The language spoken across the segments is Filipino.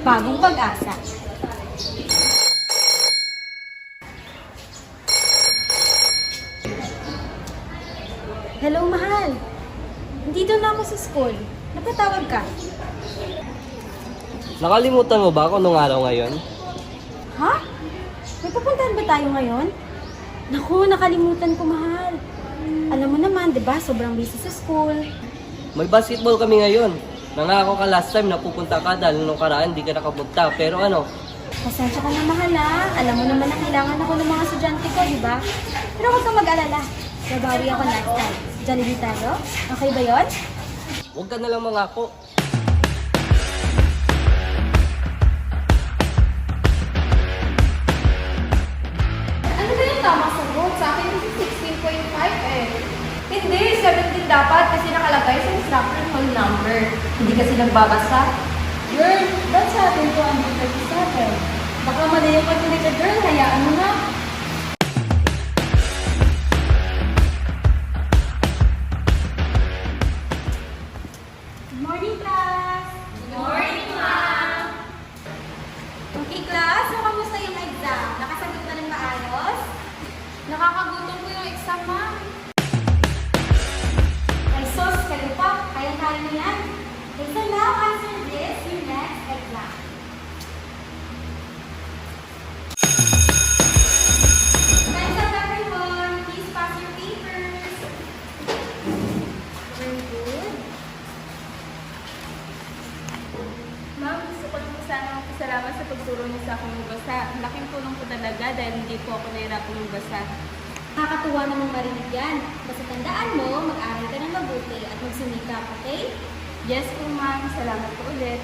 Bagong Pag-asa. Hello, mahal. Nandito na ako sa school. Napatawag ka. Nakalimutan mo ba kung nung araw ngayon? Ha? May pupuntahan ba tayo ngayon? Naku, nakalimutan ko, mahal. Alam mo naman, di ba? Sobrang busy sa school. May basketball kami ngayon. Nangako ka last time na pupunta ka dahil nung karaan di ka nakapunta. Pero ano, Pasensya ka na, mahal, ha? Alam mo naman na kailangan ako ng mga estudyante ko, di ba? Pero huwag kang mag-alala. Babawi ako next time. Jollibee tayo? Okay ba yon? huwag ka na lang mangako. Ano ba yung tamang sagot? Sa akin kasi 16.5 eh. Hindi, 17 dapat kasi nakalagay sa instructor phone number. Hindi kasi nagbabasa. Girl, ba't sa atin 237? Baka mali yung calculator, girl. Hayaan mo na. Good morning, class! Good morning, ma'am! Okay, class. So, kamusta yung exam? Nakasagot na ng maayos? Nakakagutom ko yung exam, ma'am. Ay, sos, kayo pa. Kaya-kaya mo yan. Okay, so now, answer this, your next exam. Time's up, everyone. Please pass your papers. Very good. Ma'am, gusto ko lang po sana magpasalamat sa pagturo niyo sa akin magbasa. Laking tulong po talaga dahil hindi po ako nahirapang magbasa. Nakakatuwa namang marinig yan. Basta tandaan mo, mag-aral ka ng mabuti at magsumikap, okay? Yes po, ma'am. Salamat po ulit.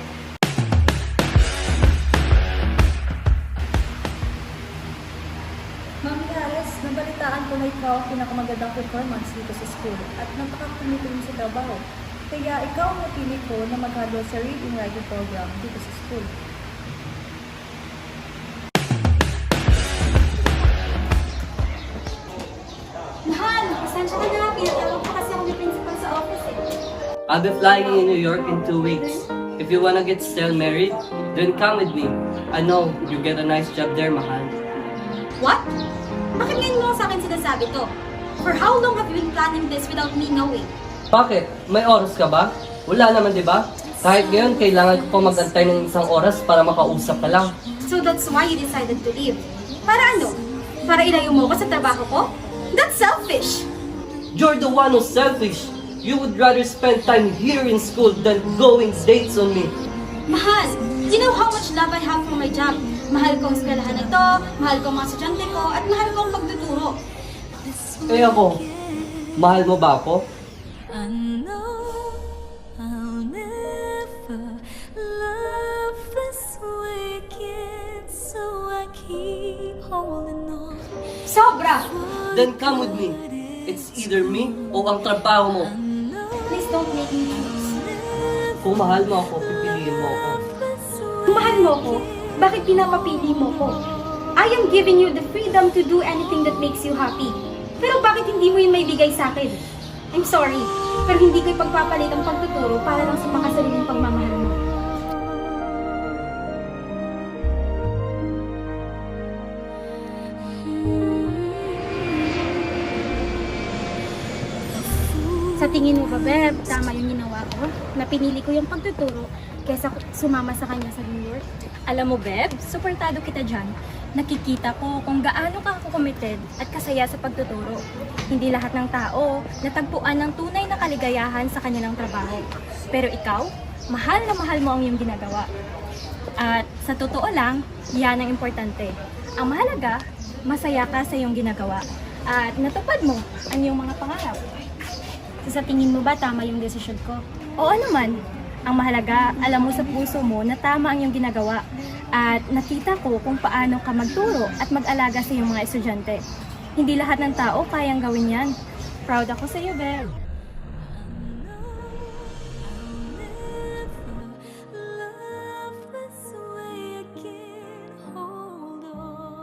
Ma'am Yares, nabalitaan ko na ikaw ang pinakamagandang performance dito sa school at napaka-committed sa trabaho. Kaya ikaw ang napili ko na mag-handle sa reading writing program dito sa school. Mahal, pasensya ka na. Pinatawag pa kasi ako ni principal sa office eh. I'll be flying in New York in 2 weeks. If you wanna get still married, then come with me. I know you get a nice job there, mahal. What? Bakit ngayon mo sa akin sinasabi to? For how long have you been planning this without me knowing? Bakit? May oras ka ba? Wala naman, di ba? Kahit ngayon, kailangan ko pa mag-antay ng isang oras para makausap ka lang. So that's why you decided to leave. Para ano? Para ilayo mo ko sa trabaho ko? That's selfish! You're the one who's selfish. You would rather spend time here in school than going dates on me. Mahal, you know how much love I have for my job. Mahal ko ang eskwelahan na ito, mahal ko ang mga estudyante ko, at mahal ko ang pagtuturo. Eh ako, mahal mo ba ako? I know I'll never love this way again, so I keep holding on. Sobra! Then come with me. It's either me o ang trabaho mo. Please don't make me choose. Kung mahal mo ako, pipiliin mo ako. Kung mahal mo ko, bakit pinapapili mo ko? I am giving you the freedom to do anything that makes you happy. Pero bakit hindi mo yun may bigay sa akin? I'm sorry, pero hindi ko ipagpapalit ang pagtuturo para lang sa makasariling pagmamahal mo. Sa tingin mo ba, Beb, tama yung ginawa ko? Na pinili ko yung pagtuturo kaysa sumama sa kanya sa New York? Alam mo, Beb, suportado kita dyan. Nakikita ko kung gaano ka committed at kasaya sa pagtuturo. Hindi lahat ng tao natagpuan ng tunay na kaligayahan sa kanilang trabaho. Pero ikaw, mahal na mahal mo ang iyong ginagawa. At sa totoo lang, yan ang importante. Ang mahalaga, masaya ka sa iyong ginagawa. At natupad mo ang iyong mga pangarap. So, sa tingin mo ba tama yung desisyon ko? Oo naman. Ang mahalaga, alam mo sa puso mo na tama ang iyong ginagawa. At nakita ko kung paano ka magturo at mag-alaga sa iyong mga estudyante. Hindi lahat ng tao kayang gawin yan. Proud ako sa iyo, Beb. Love this way again, hold on.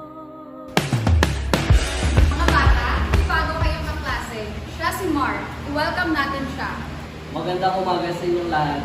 Mga bata, may bago kayong kaklase. Siya si Mark. Welcome natin siya. Magandang umaga sa inyong lahat.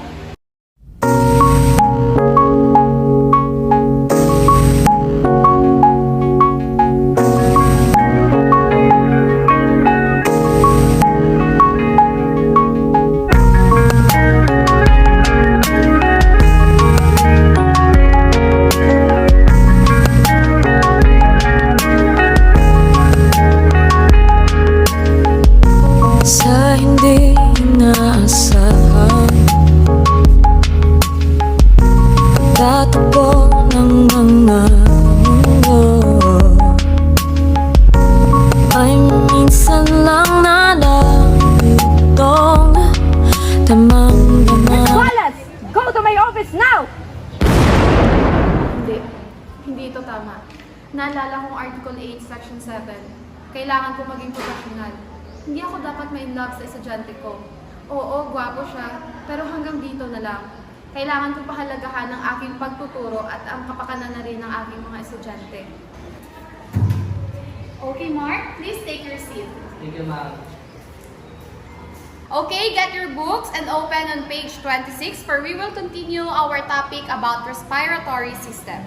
ramang-ramang. Wallace! Go to my office now! Hindi. Hindi ito tama. Naalala kong Article 8, Section 7. Kailangan ko maging professional. Hindi ako dapat ma-inlove sa estudyante ko. Oo, gwapo siya, pero hanggang dito na lang. Kailangan ko pahalagahan ang aking pagtuturo at ang kapakanan na rin ng aking mga estudyante. Okay, Mark, please take your seat. Thank you, ma'am. Okay, get your books and open on page 26 for we will continue our topic about respiratory system.